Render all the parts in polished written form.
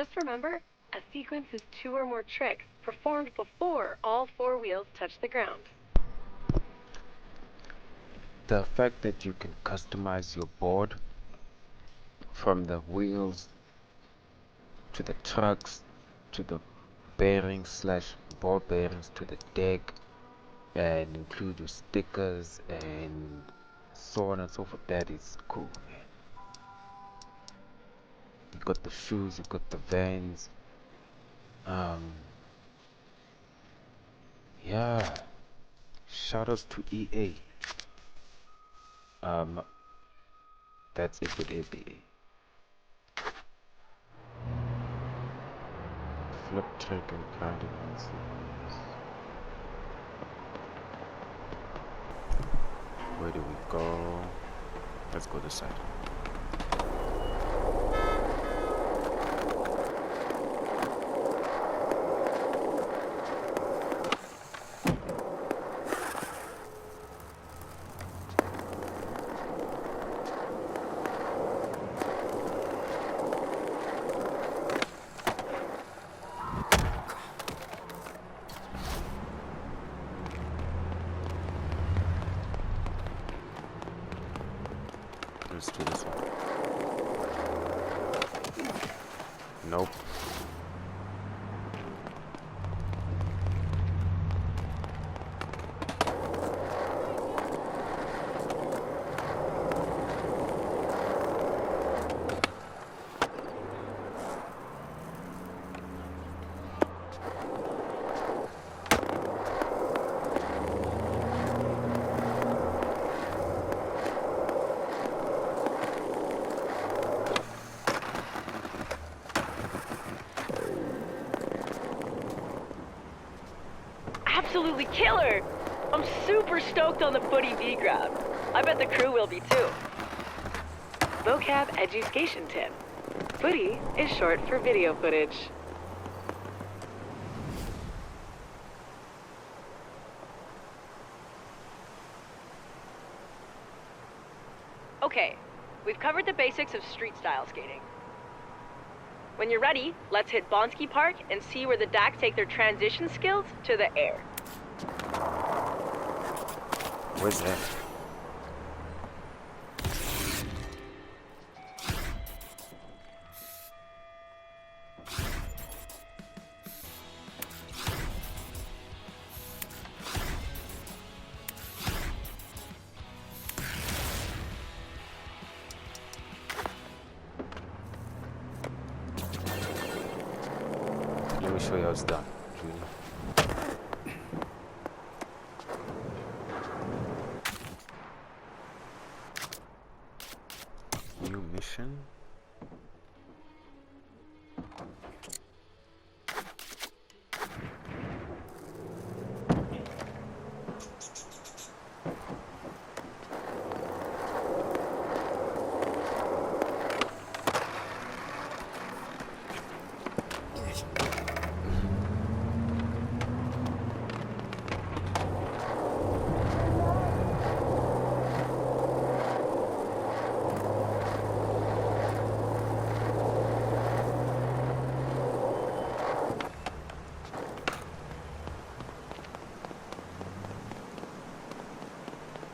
Just remember, a sequence is 2 or more tricks performed before all 4 wheels touch the ground. The fact that you can customize your board from the wheels to the trucks to the bearings slash ball bearings to the deck and include your stickers and so on and so forth, that is cool, man. You got the shoes, you got the Vans. Yeah, shoutouts to EA. That's it with ABA. Flip trick and grinding on series. Where do we go? Let's go this side. Let's do this one. Nope. Absolutely killer! I'm super stoked on the Footy V-Grab. I bet the crew will be too. Vocab Education Tip. Footy is short for video footage. Okay, we've covered the basics of street-style skating. When you're ready, let's hit Bonsky Park and see where the Dax take their transition skills to the air. Where's that? Let me show you how it's done, Junior. New mission.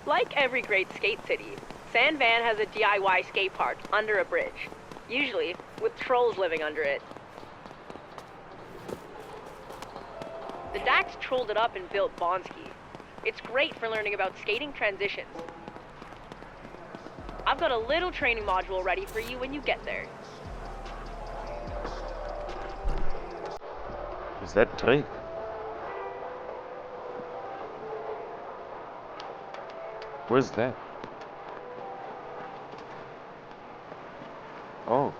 Like every great skate city, San Van has a DIY skate park under a bridge, usually with trolls living under it. The Dax trolled it up and built Bonsky. It's great for learning about skating transitions. I've got a little training module ready for you when you get there. Is that Drake? Where's that? Oh.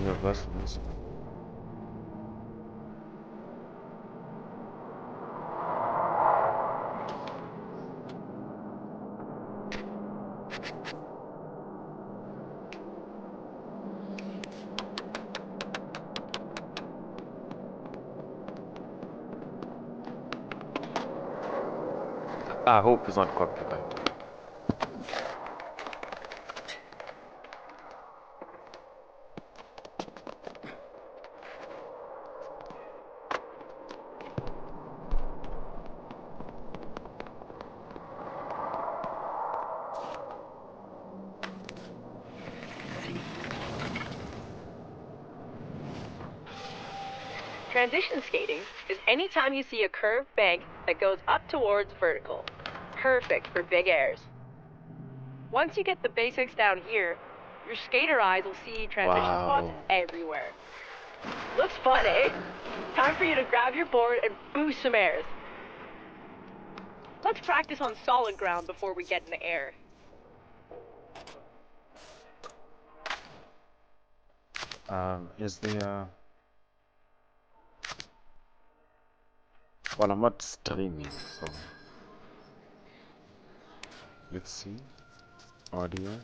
Universal Music. I hope it's not copyright. Transition skating is any time you see a curved bank that goes up towards vertical. Perfect for big airs. Once you get the basics down here, your skater eyes will see transition spots Wow. everywhere. Looks fun, eh? Time for you to grab your board and boost some airs. Let's practice on solid ground before we get in the air. Is there... Well, I'm not streaming, so... Let's see. Audio.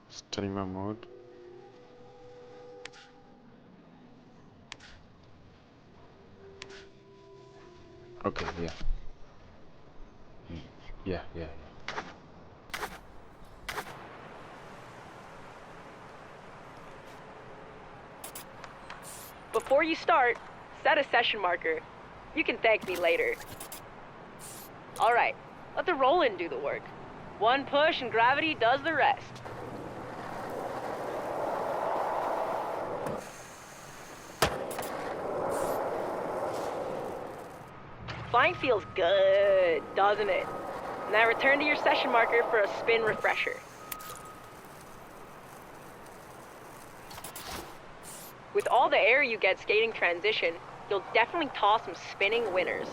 Streamer mode. Okay, yeah. Yeah. Before you start, set a session marker. You can thank me later. Alright, let the roll-in do the work. One push and gravity does the rest. Flying feels good, doesn't it? Now return to your session marker for a spin refresher. With all the air you get skating transition, you'll definitely toss some spinning winners.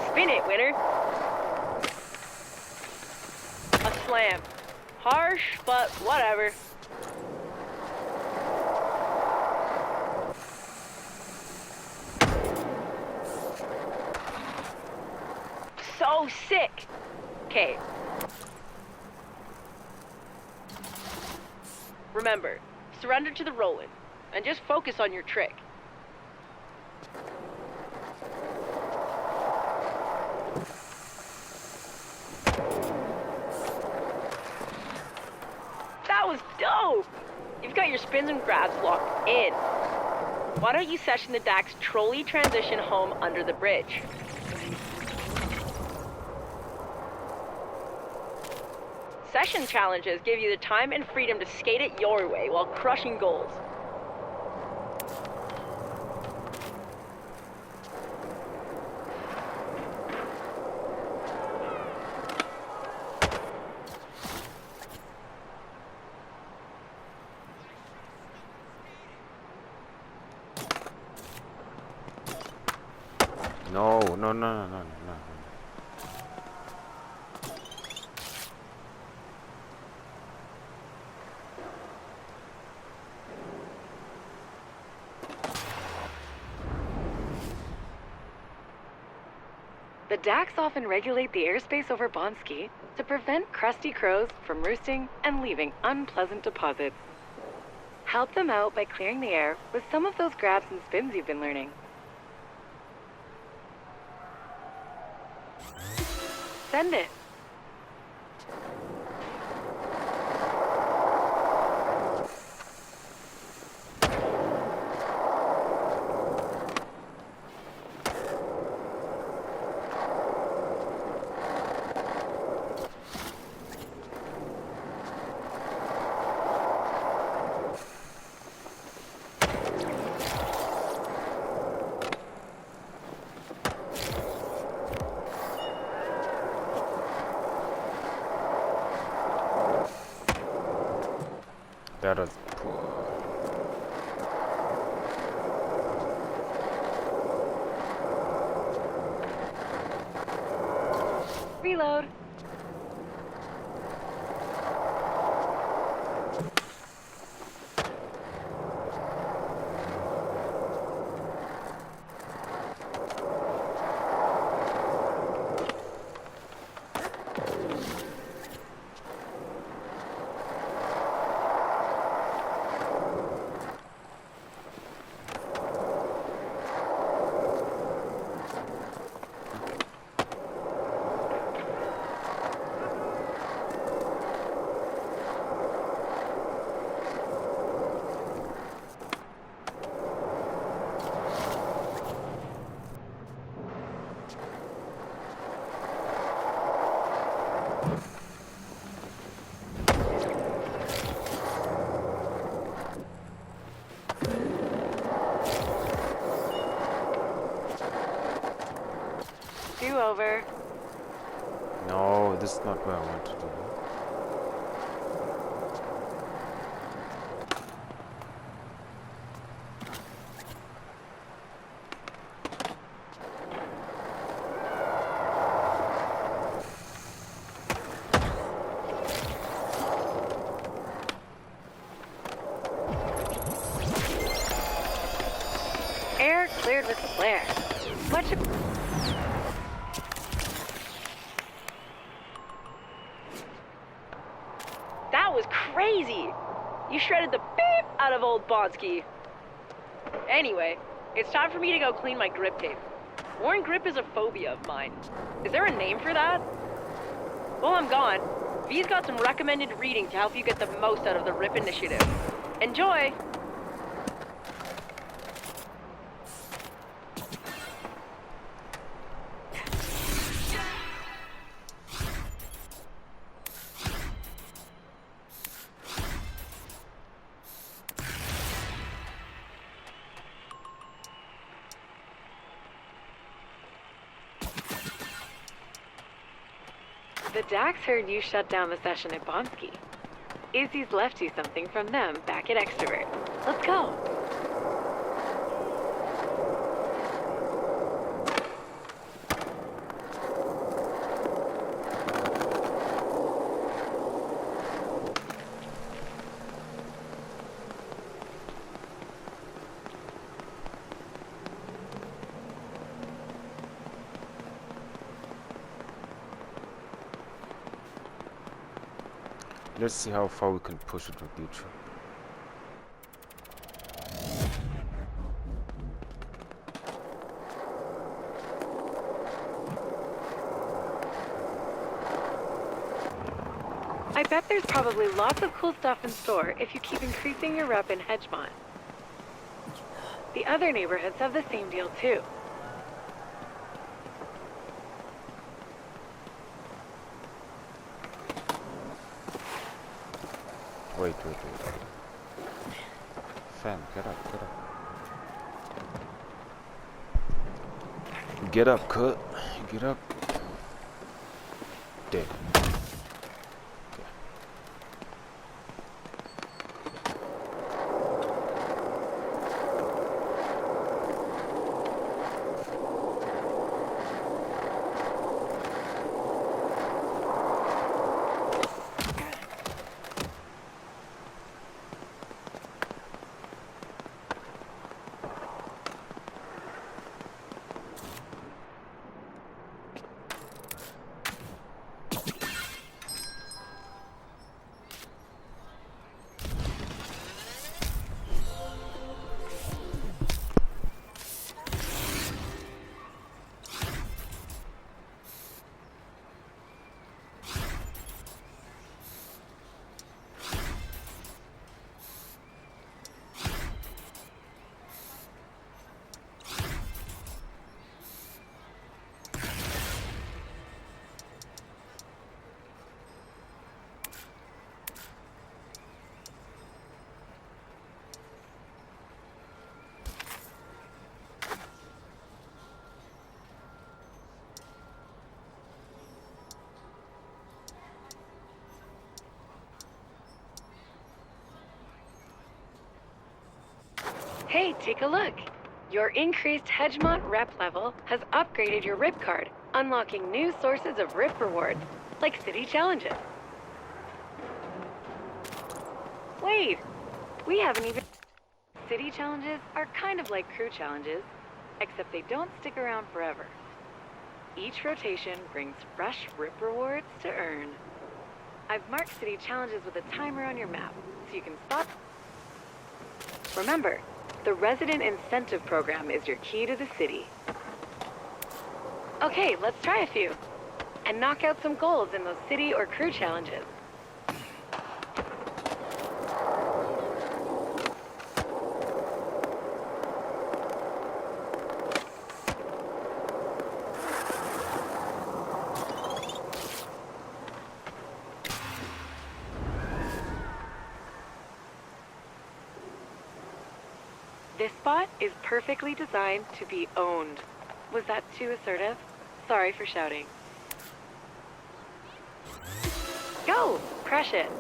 Spin it, winner! A slam. Harsh, but whatever. So sick! Okay. Remember, surrender to the roll-in, and just focus on your trick. That was dope! You've got your spins and grabs locked in. Why don't you session the Dax trolley transition home under the bridge? Session challenges give you the time and freedom to skate it your way while crushing goals. No. The Dax often regulate the airspace over Bonski to prevent crusty crows from roosting and leaving unpleasant deposits. Help them out by clearing the air with some of those grabs and spins you've been learning. Send it. That was poor. Reload. That's not where I want to do. Air cleared with flare. Much. That was crazy! You shredded the beep out of old Bonsky. Anyway, it's time for me to go clean my grip tape. Worn grip is a phobia of mine. Is there a name for that? While I'm gone, V's got some recommended reading to help you get the most out of the RIP initiative. Enjoy! The Dax heard you shut down the session at Bonsky. Izzy's left you something from them back at Extrovert. Let's go. Let's see how far we can push it with neutral. I bet there's probably lots of cool stuff in store if you keep increasing your rep in Hedgemont. The other neighborhoods have the same deal too. Wait. Fam, get up. Get up, cut. Get up. Dead. Hey, take a look. Your increased Hedgemont rep level has upgraded your RIP card, unlocking new sources of RIP rewards, like city challenges. Wait, we haven't even... City challenges are kind of like crew challenges, except they don't stick around forever. Each rotation brings fresh RIP rewards to earn. I've marked city challenges with a timer on your map, so you can spot... Remember, the Resident Incentive Program is your key to the city. Okay, let's try a few. And knock out some goals in those city or crew challenges. This spot is perfectly designed to be owned. Was that too assertive? Sorry for shouting. Go! Crush it.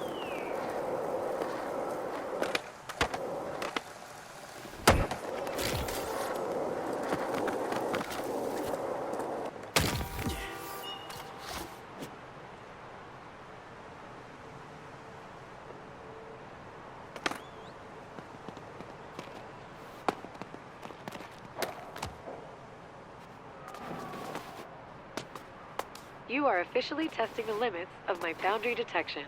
You are officially testing the limits of my boundary detection.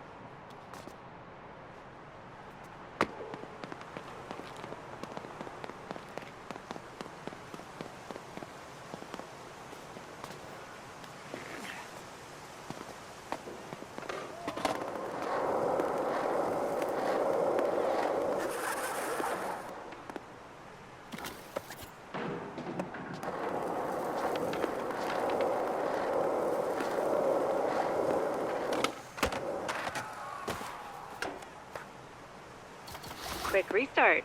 Quick restart.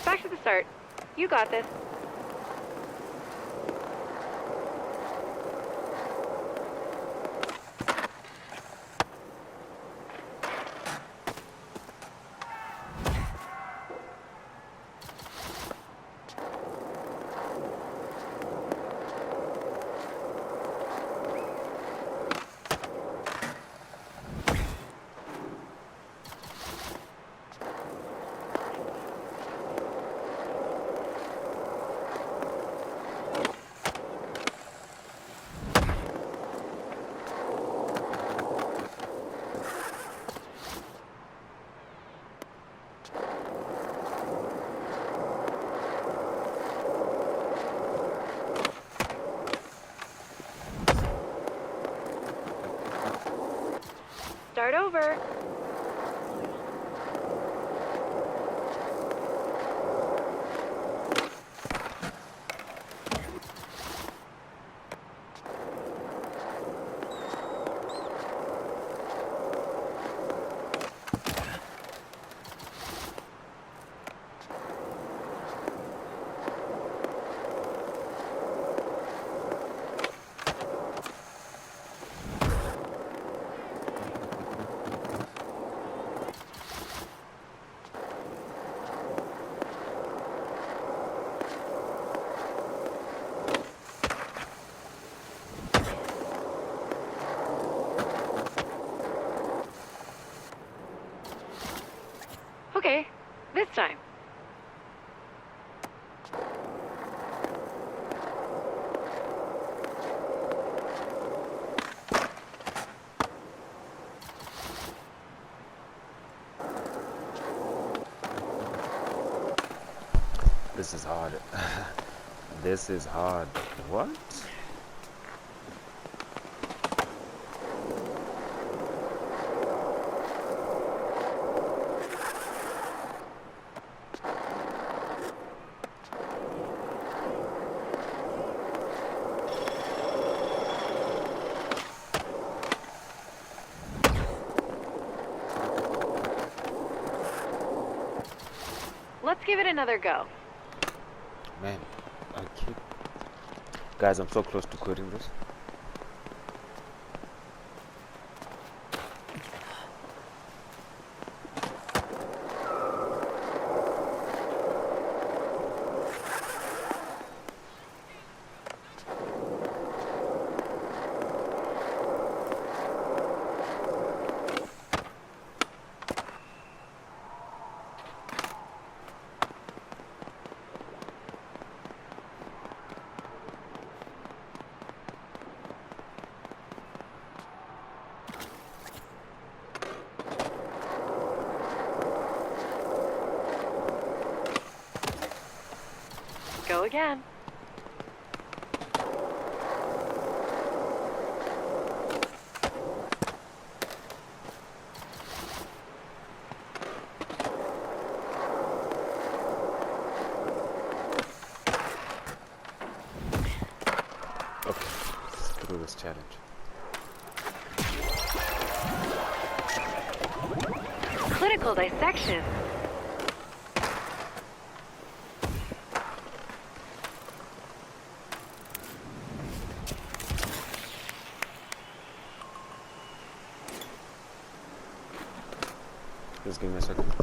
Back to the start. You got this. Start over. Okay, this time. This is hard. This is hard. What? Let's give it another go. Man, I keep... Guys, I'm so close to quitting this. again. Okay, let's through this challenge. Clinical dissection. Just give me a second.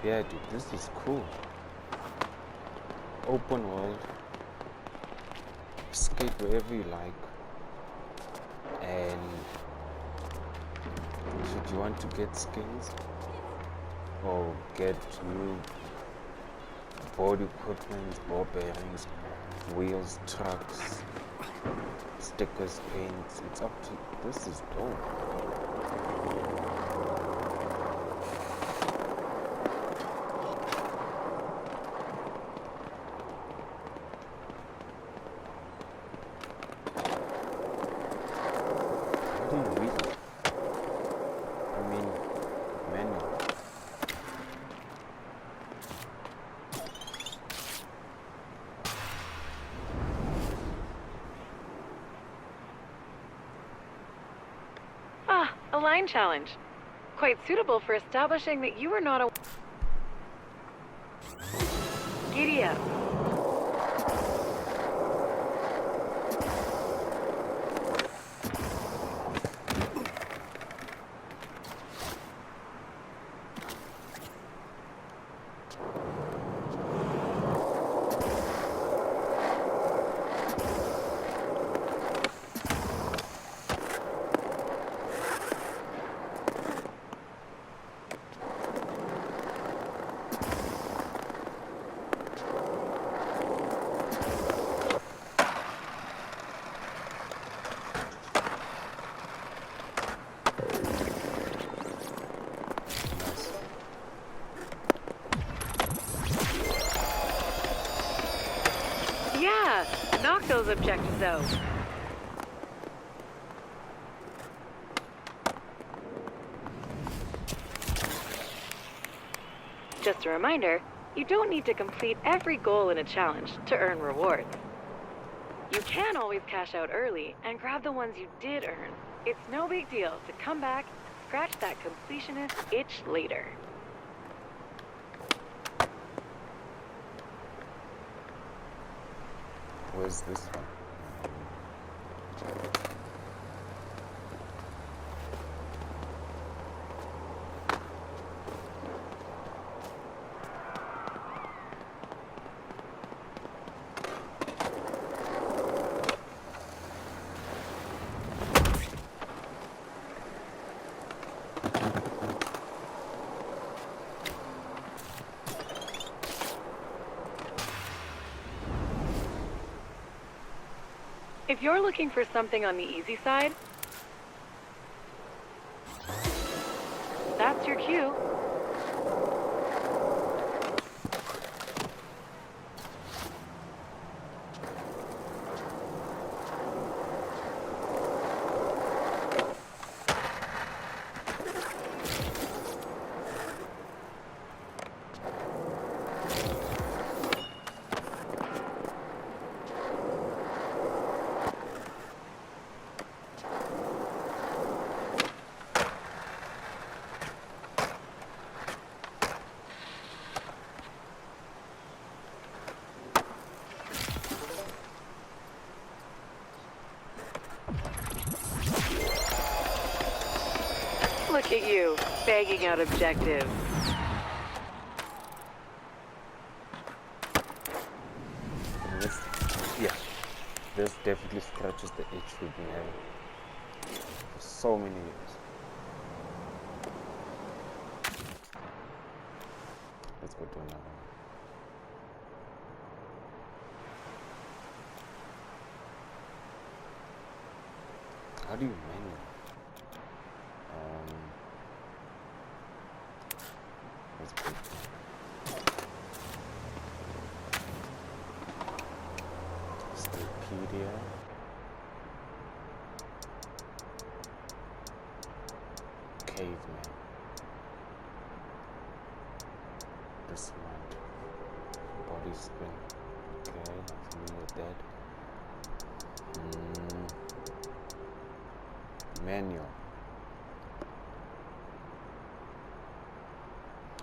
Yeah, dude, this is cool. Open world. Skate wherever you like. And should you want to get skins or get new board equipment, ball bearings, wheels, trucks, stickers, paints, it's up to you. This is dope. How do you read it? I mean, manual. Ah, a line challenge. Quite suitable for establishing that you are not a... Giddy up. Yeah, knock those objectives out. Just a reminder, you don't need to complete every goal in a challenge to earn rewards. You can always cash out early and grab the ones you did earn. It's no big deal to come back and scratch that completionist itch later. Where's this one? If you're looking for something on the easy side, that's your cue. Look at you, bagging out objectives. This, yeah, this definitely scratches the itch we've been having for so many years. Let's go to another one. How do you manual? Let's put Stapedia. Caveman. This one. Body spin. Okay, I'm familiar with that. Manual.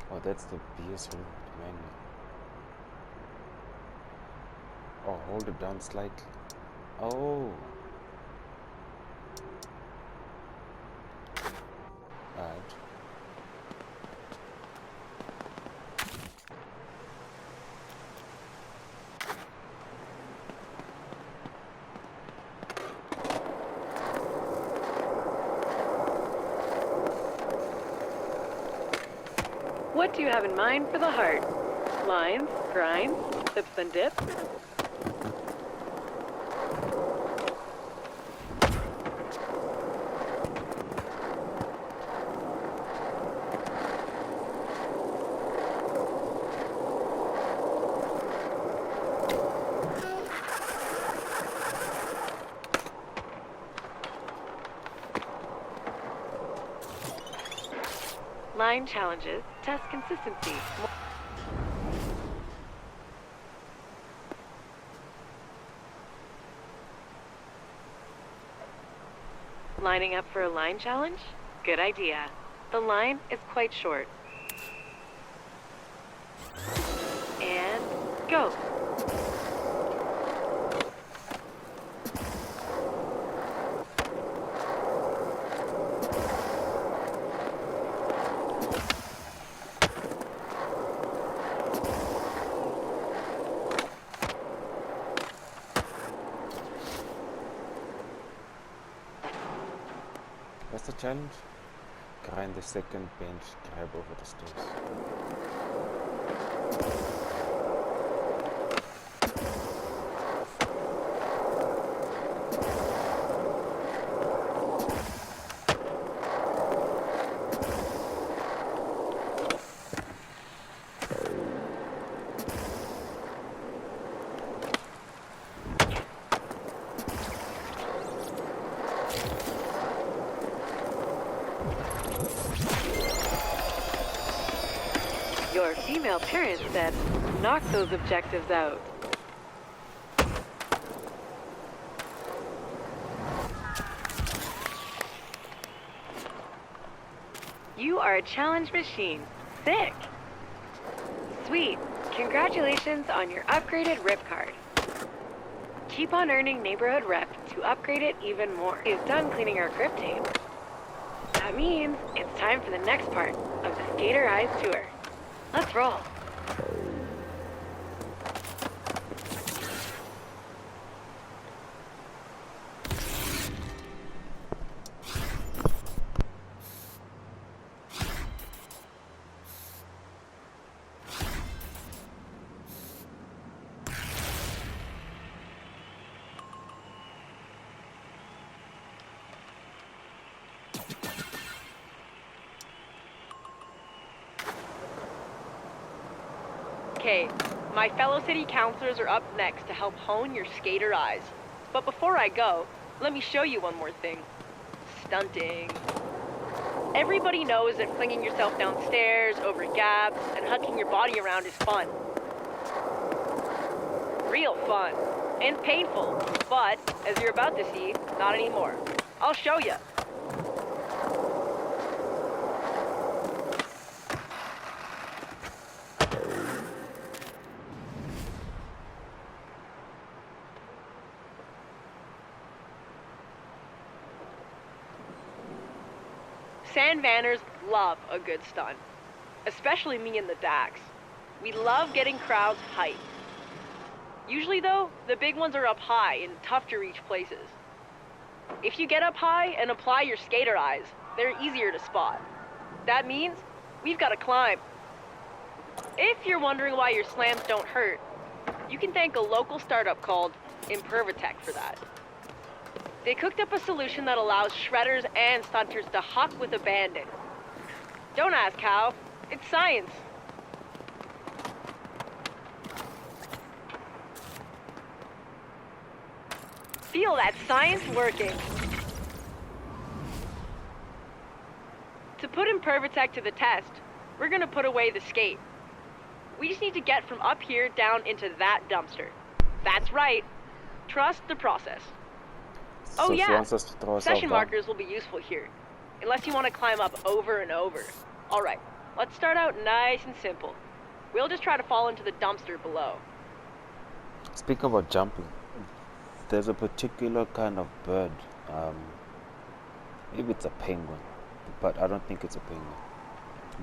Oh, that's the BS manual. Oh, hold it down slightly. Oh. Alright. What do you have in mind for the heart? Lines, grinds, sips and dips? Line challenges test consistency. Lining up for a line challenge? Good idea. The line is quite short. And go. What's the challenge? Grind the second bench, grab over the stairs. female parent said, knock those objectives out. You are a challenge machine. Sick. Sweet. Congratulations on your upgraded rip card. Keep on earning neighborhood rep to upgrade it even more. He's done cleaning our grip tape. That means it's time for the next part of the Skater Eyes tour. Let's roll. Okay, my fellow city councilors are up next to help hone your skater eyes. But before I go, let me show you one more thing. Stunting. Everybody knows that flinging yourself downstairs, over gaps, and hucking your body around is fun. Real fun. And painful. But, as you're about to see, not anymore. I'll show you. Sand Vanners love a good stunt, especially me and the Dax. We love getting crowds hyped. Usually though, the big ones are up high and tough to reach places. If you get up high and apply your skater eyes, they're easier to spot. That means we've got to climb. If you're wondering why your slams don't hurt, you can thank a local startup called Impervatech for that. They cooked up a solution that allows shredders and stunters to huck with abandon. Don't ask how, it's science. Feel that science working. To put Impervatech to the test, we're gonna put away the skate. We just need to get from up here down into that dumpster. That's right. Trust the process. Oh So she yeah, wants us to throw ourselves session down? markers will be useful here, unless you want to climb up over and over. Alright, let's start out nice and simple. We'll just try to fall into the dumpster below. Speak about jumping. There's a particular kind of bird. Maybe it's a penguin, but I don't think it's a penguin.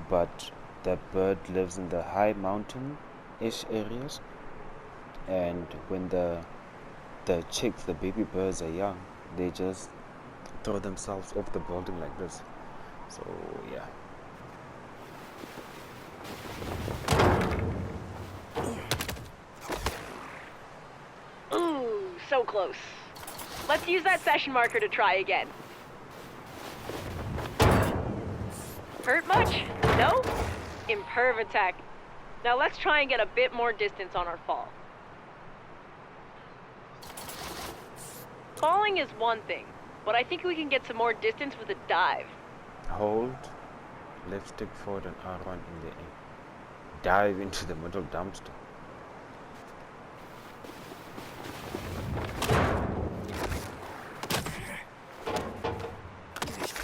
But that bird lives in the high mountain-ish areas, and when the chicks, the baby birds are young, they just throw themselves off the building like this. So yeah. Ooh, so close. Let's use that session marker to try again. Hurt much? No? Impervatech. Now let's try and get a bit more distance on our fall. Falling is one thing, but I think we can get some more distance with a dive. Hold left stick forward and R1 in the air. Dive into the middle dumpster.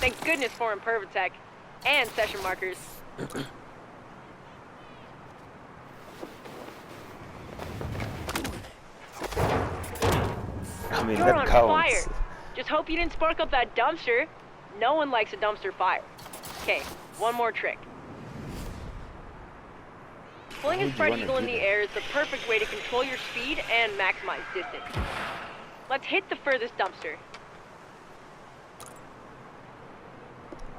Thank goodness for Impervatech and session markers. I mean, You're that on counts. fire. Just hope you didn't spark up that dumpster. No one likes a dumpster fire. Okay, one more trick. Pulling a Would you spread wanna eagle in do the that? air is the perfect way to control your speed and maximize distance. Let's hit the furthest dumpster.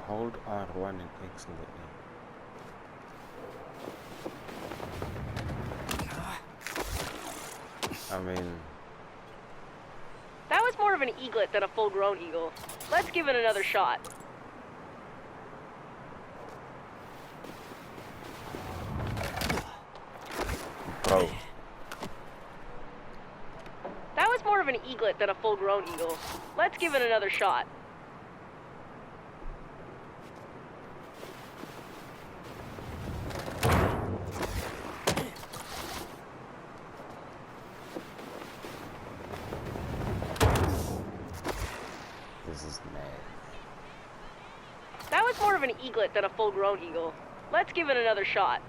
Hold R1 and X in the air. I mean, That was more of an eaglet than a full-grown eagle. Let's give it another shot. bro, That was more of an eaglet than a full-grown eagle. Let's give it another shot. of an eaglet than a full-grown eagle. Let's give it another shot.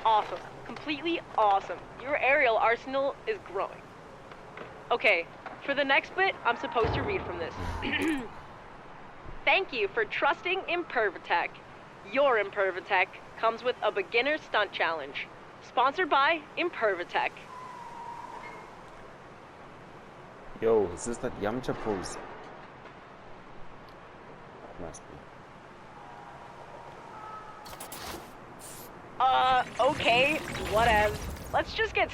Awesome. Completely awesome. Your aerial arsenal is growing. Okay, for the next bit, I'm supposed to read from this. Thank you for trusting Impervatech. Your Impervatech comes with a beginner stunt challenge. Sponsored by Impervatech. Yo, is this that Yamcha pose? Must be. Okay, whatever. Let's just get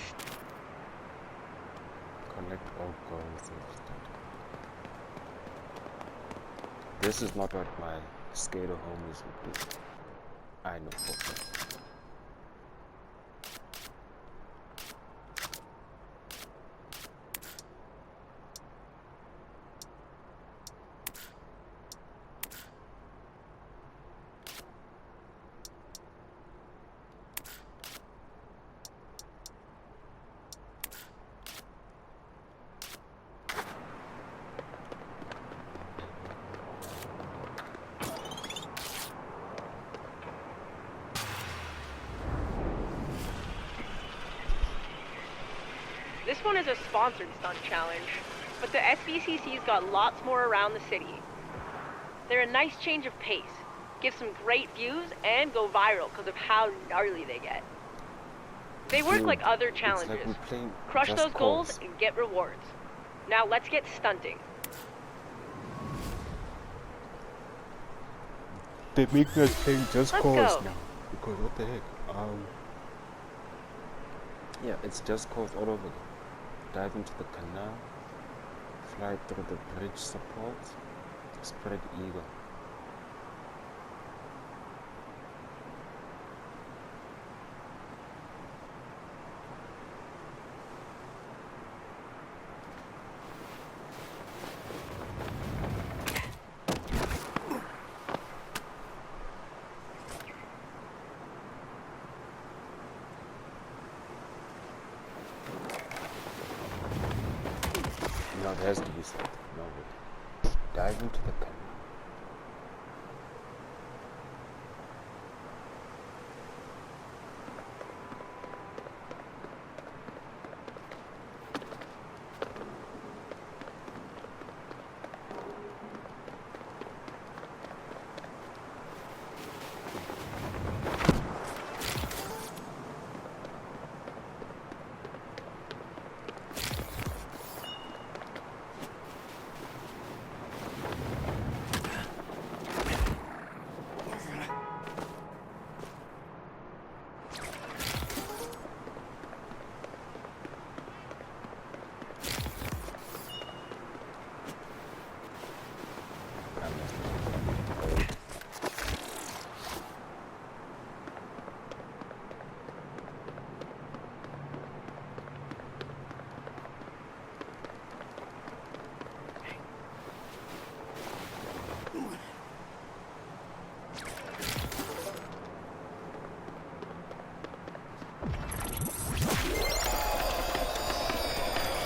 Collect all goals. This is not what my skater homies would do. I know for a fact. This one is a sponsored stunt challenge, but the SBCC's got lots more around the city. They're a nice change of pace, give some great views, and go viral because of how gnarly they get. They work like other challenges. Crush those goals and get rewards. Now let's get stunting. They make us play Just Let's Cause go. now. Because what the heck? Yeah, it's Just Cause all over. Dive into the canal, fly through the bridge support, spread eagle. No, there has to be something. No way. Dive into the canal.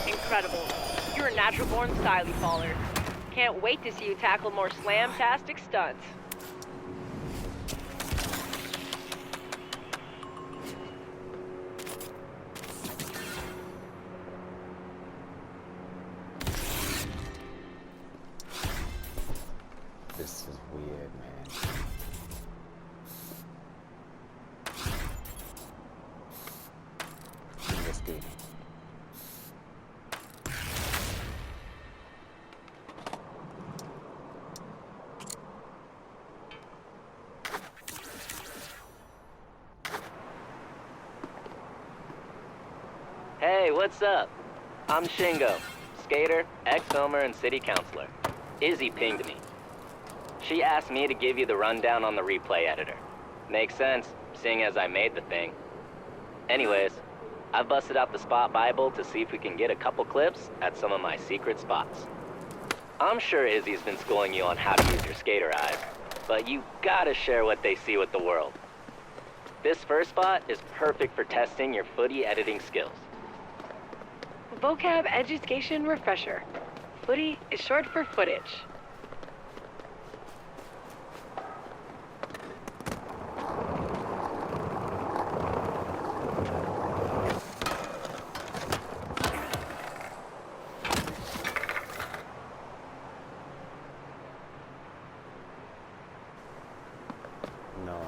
Incredible. You're a natural-born styly faller. Can't wait to see you tackle more slam-tastic stunts. This is weird, man. Investigating. Hey, what's up? I'm Shingo, skater, ex-filmer, and city councilor. Izzy pinged me. She asked me to give you the rundown on the replay editor. Makes sense, seeing as I made the thing. Anyways, I've busted out the Spot Bible to see if we can get a couple clips at some of my secret spots. I'm sure Izzy's been schooling you on how to use your skater eyes, but you gotta share what they see with the world. This first spot is perfect for testing your footy editing skills. Vocab Education Refresher. Footy is short for footage. No.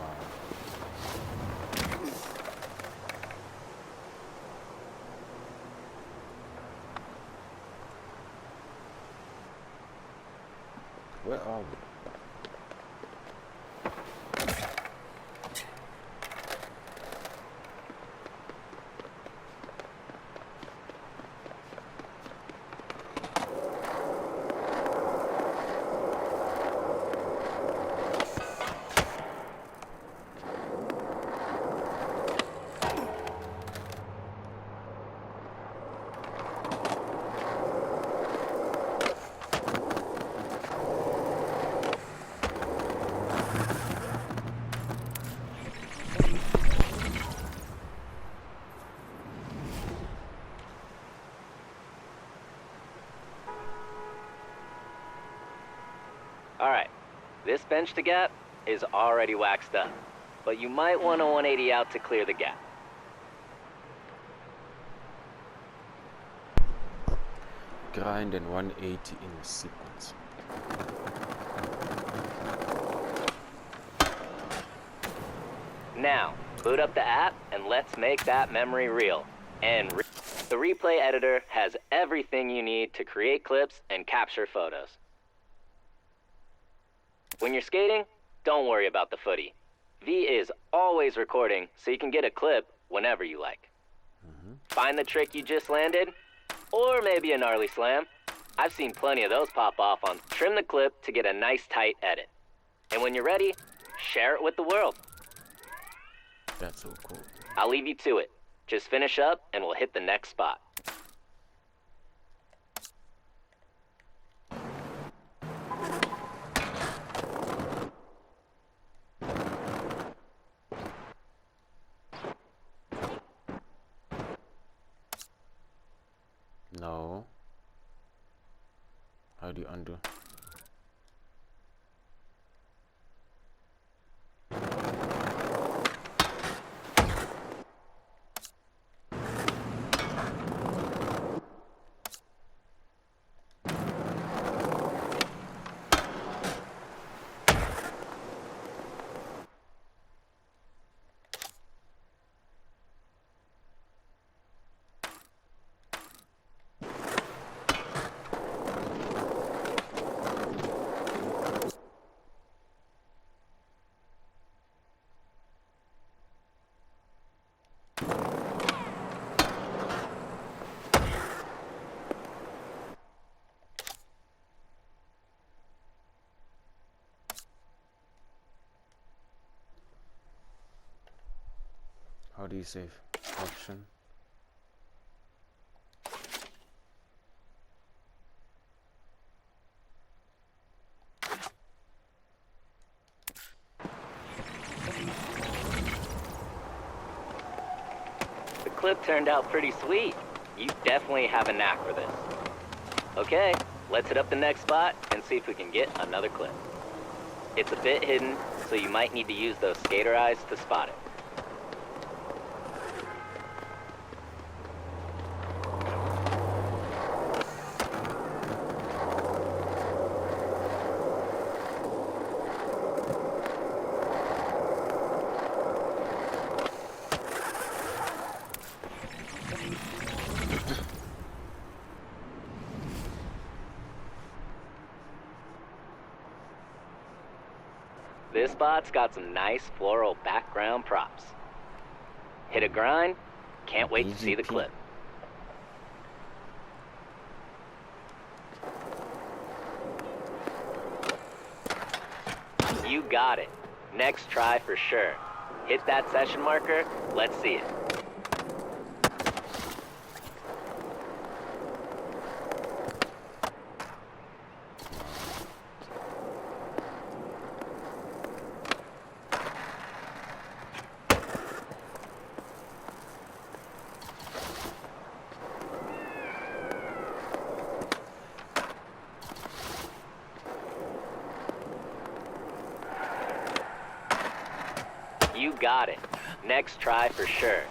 Where are we? Alright, this bench to gap is already waxed up, but you might want a 180 out to clear the gap. Grind and 180 in sequence. Now, boot up the app and let's make that memory real. And the replay editor has everything you need to create clips and capture photos. When you're skating, don't worry about the footy. V is always recording, so you can get a clip whenever you like. Find the trick you just landed, or maybe a gnarly slam. I've seen plenty of those pop off on trim the clip to get a nice tight edit. And when you're ready, share it with the world. That's so cool. I'll leave you to it. Just finish up and we'll hit the next spot. No. How do you undo? How do you save? Option. The clip turned out pretty sweet. You definitely have a knack for this. Okay, let's hit up the next spot and see if we can get another clip. It's a bit hidden, so you might need to use those skater eyes to spot it. This spot's got some nice floral background props. Hit a grind, can't wait to see the clip. You got it. Next try for sure. Hit that session marker, let's see it. got it. Next try for sure.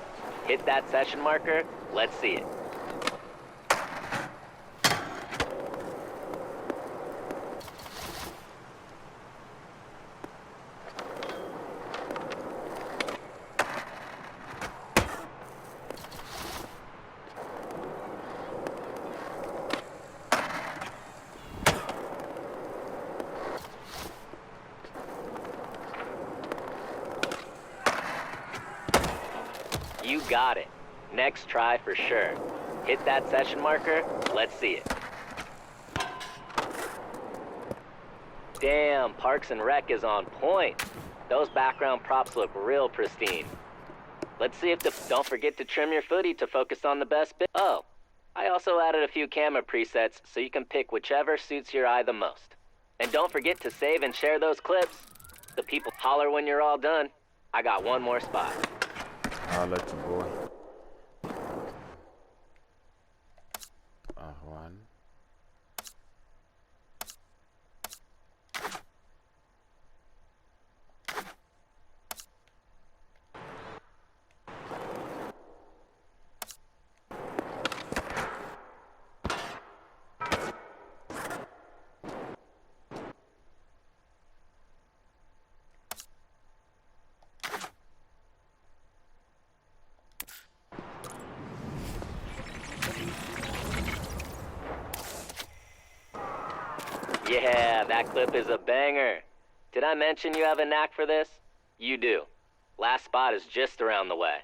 Hit that session marker. Let's see it. You got it. Next try for sure. Hit that session marker. Let's see it. Damn, Parks and Rec is on point. Those background props look real pristine. Let's see if don't forget to trim your footy to focus on the best bit. Oh, I also added a few camera presets so you can pick whichever suits your eye the most. And don't forget to save and share those clips. The people holler when you're all done. I got one more spot. I'll let you, boy. One. Yeah, that clip is a banger. Did I mention you have a knack for this? You do. Last spot is just around the way.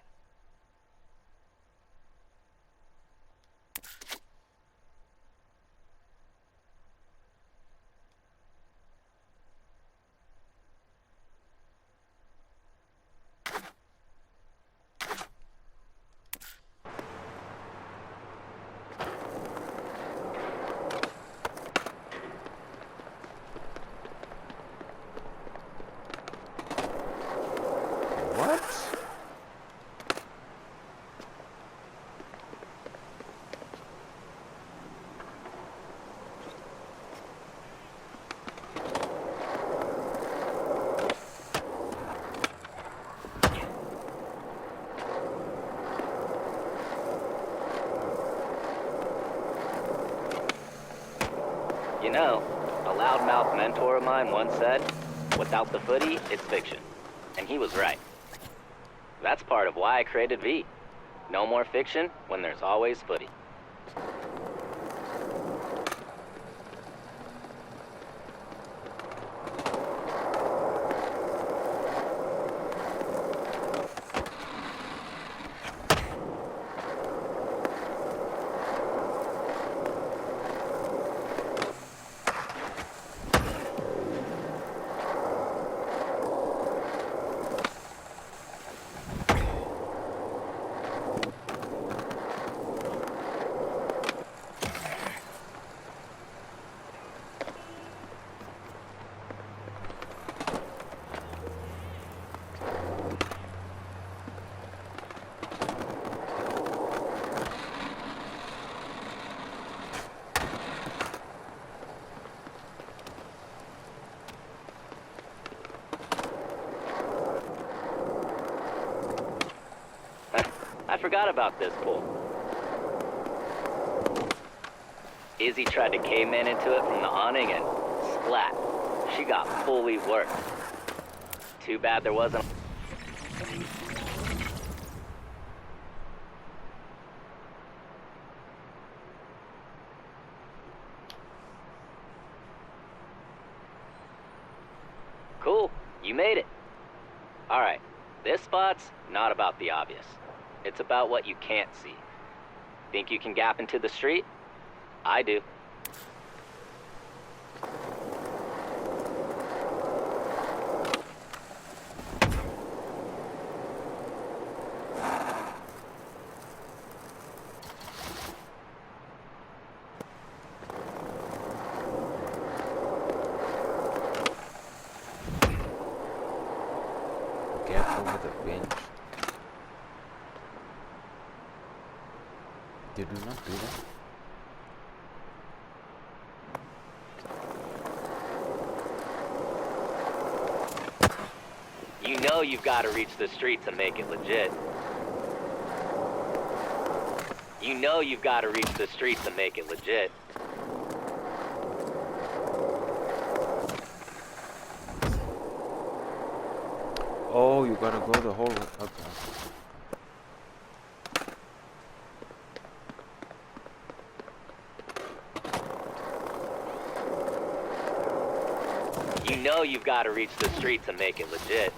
What? You know, a loudmouth mentor of mine once said, without the footy, it's fiction. And he was right. That's part of why I created V. No more fiction when there's always footy. I forgot about this pool. Izzy tried to caveman into it from the awning and splat. She got fully worked. Too bad there wasn't... Cool, you made it. Alright, this spot's not about the obvious. It's about what you can't see. Think you can gap into the street? I do. Get over the bench. Did we not do that? You know you've got to reach the streets and make it legit. You know you've got to reach the streets and make it legit. Oh, you gotta go the whole way. Okay. You know you've got to reach the streets and make it legit.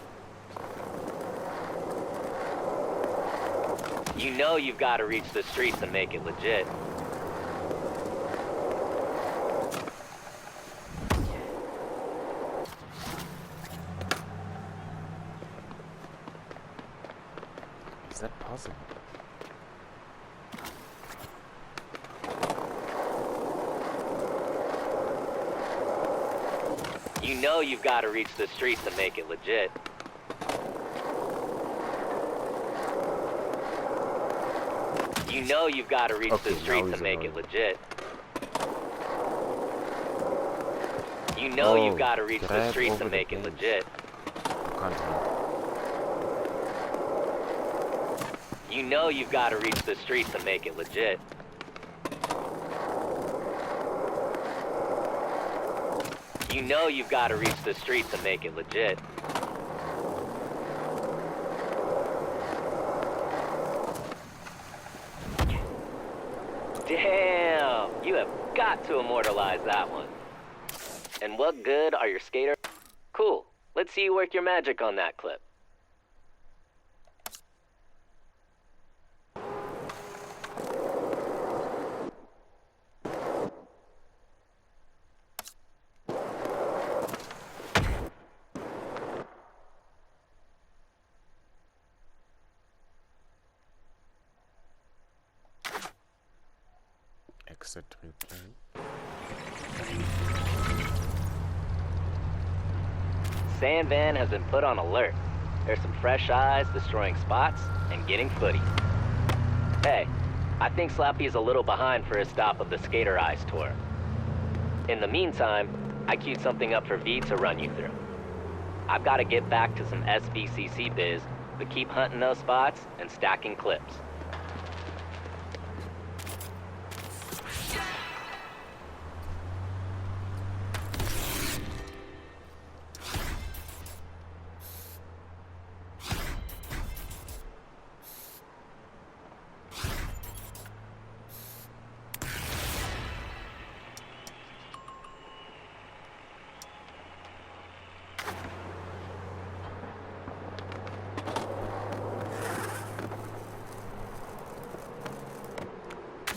You know you've got to reach the streets and make it legit. Is that possible? You know you've got to reach the streets and make it legit. You know you've got to reach the streets and make it legit. You know you've got to reach the streets and make it legit. You know you've got to reach the streets and make it legit. You know you've got to reach the streets and make it legit. Damn! You have got to immortalize that one. And what good are your skater? Cool. Let's see you work your magic on that clip. Exit replay. Sand Van has been put on alert. There's some fresh eyes destroying spots and getting footy. Hey, I think Slappy's a little behind for his stop of the Skater Eyes tour. In the meantime, I queued something up for V to run you through. I've got to get back to some SVCC biz, but keep hunting those spots and stacking clips.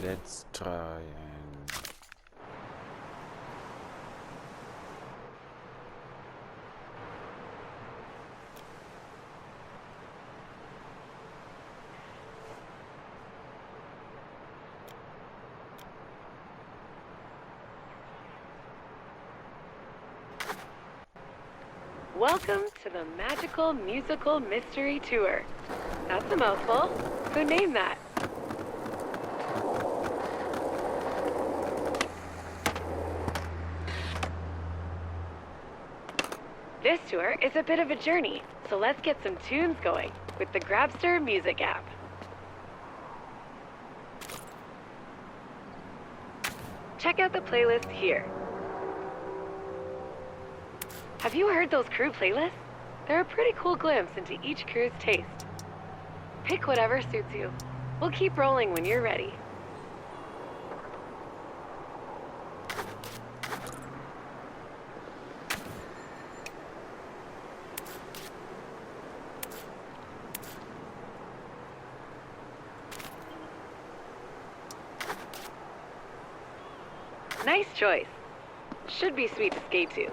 Let's try and... Welcome to the Magical Musical Mystery Tour. That's a mouthful. Who named that? This tour is a bit of a journey, so let's get some tunes going with the Grabster Music app. Check out the playlist here. Have you heard those crew playlists? They're a pretty cool glimpse into each crew's taste. Pick whatever suits you. We'll keep rolling when you're ready. Nice choice. Should be sweet to skate to.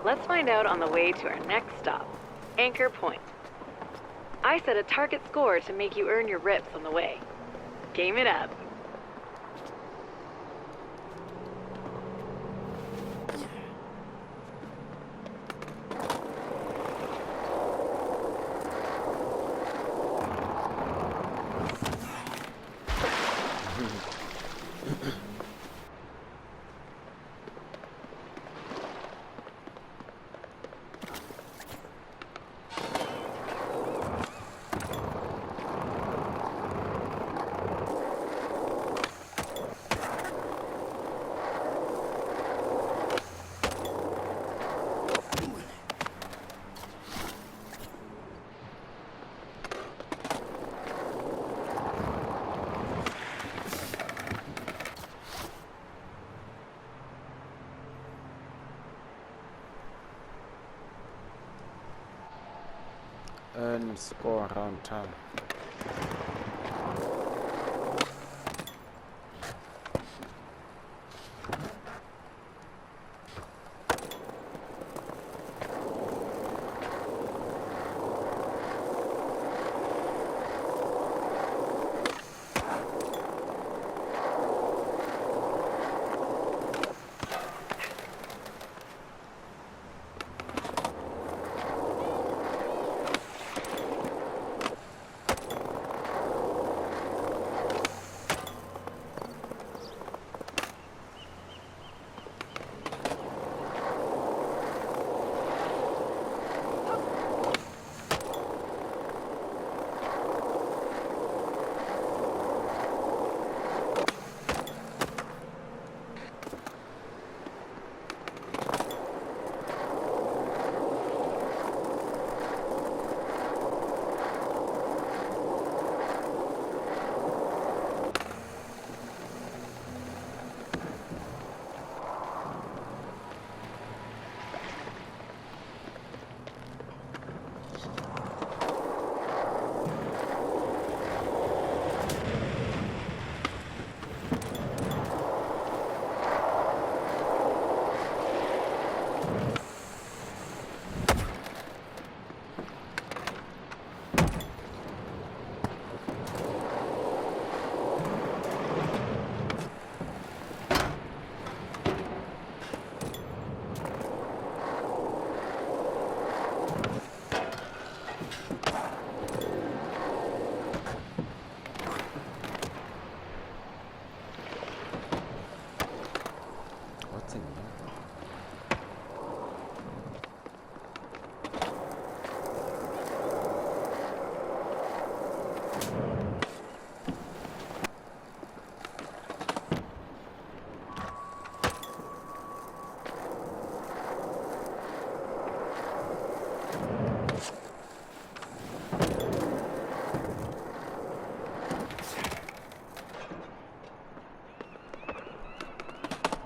Let's find out on the way to our next stop, Anchor Point. I set a target score to make you earn your rips on the way. Game it up. and score around town. What's in here?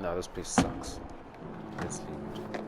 No, this place sucks. Let's leave it.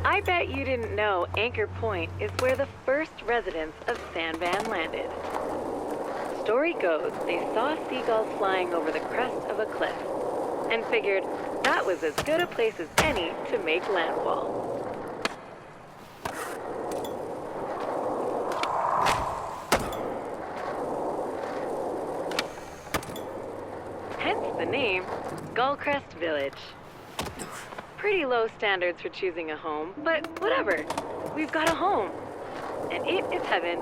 I bet you didn't know Anchor Point is where the first residents of San Van landed. Story goes they saw seagulls flying over the crest of a cliff and figured that was as good a place as any to make landfall. Hence the name Gullcrest Village. Pretty low standards for choosing a home, but whatever. We've got a home. And it is heaven.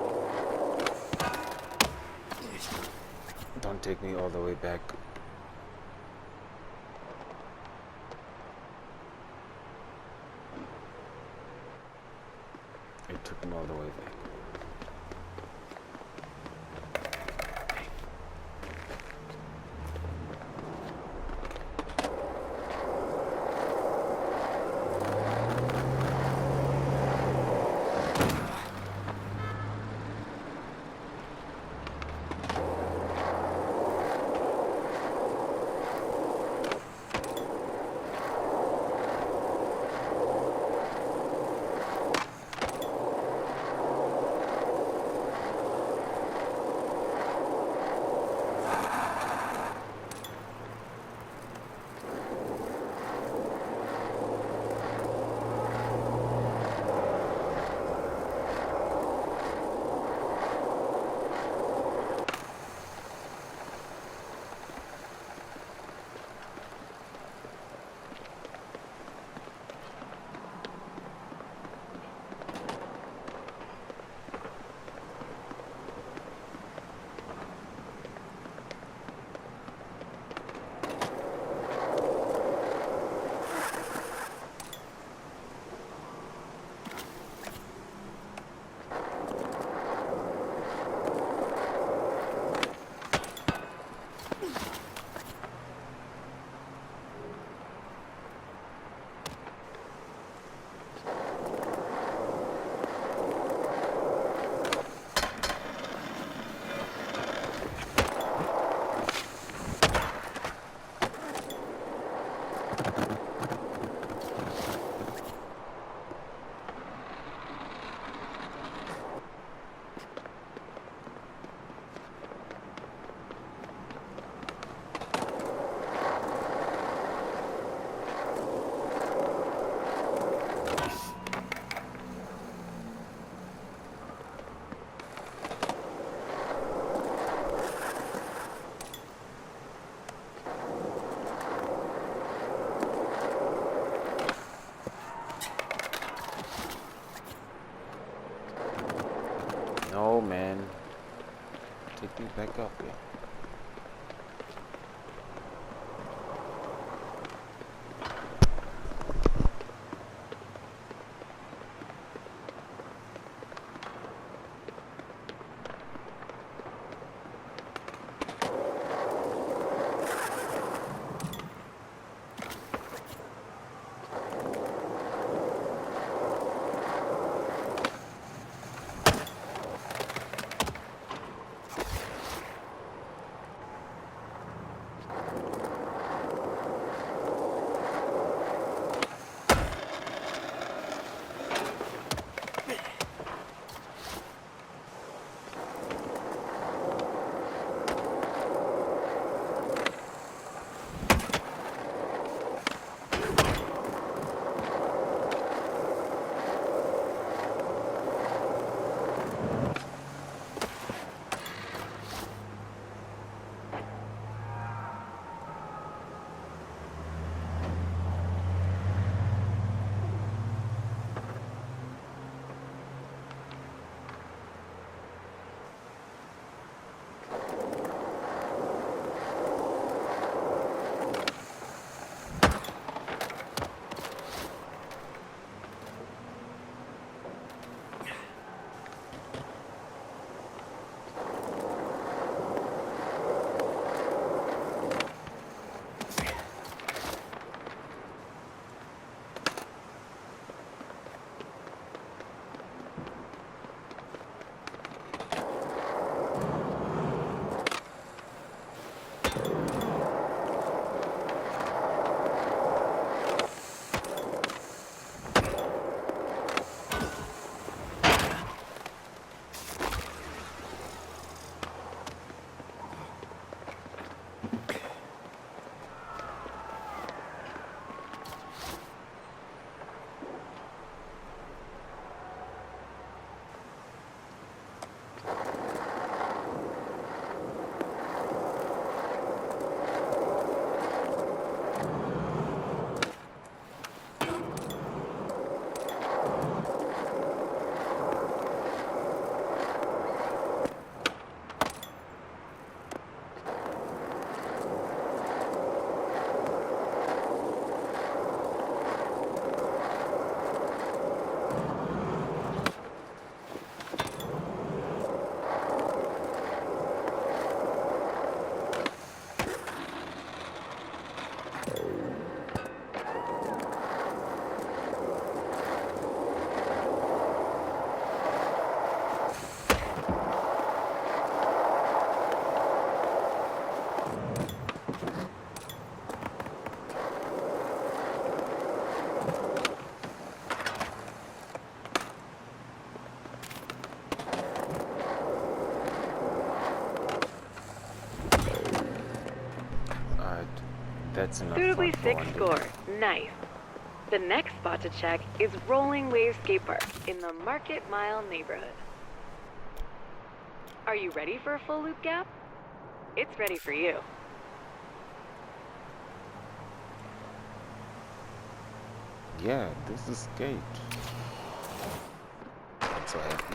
Don't take me all the way back. It took me all the way back. No, man. Take me back up here. That's enough Suitably fun for 6 one day. score. Nice. The next spot to check is Rolling Wave Skate Park in the Market Mile neighborhood. Are you ready for a full loop gap? It's ready for you. Yeah, this is skate. I'm so happy.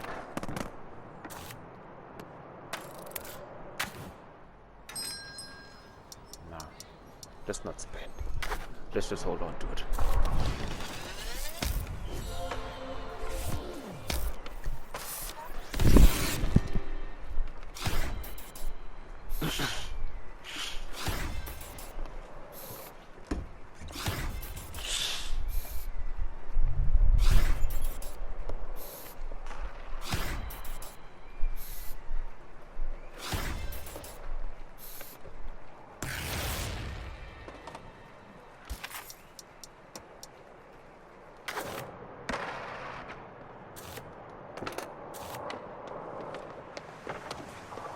Nah, let's not spend. Let's just hold on to it.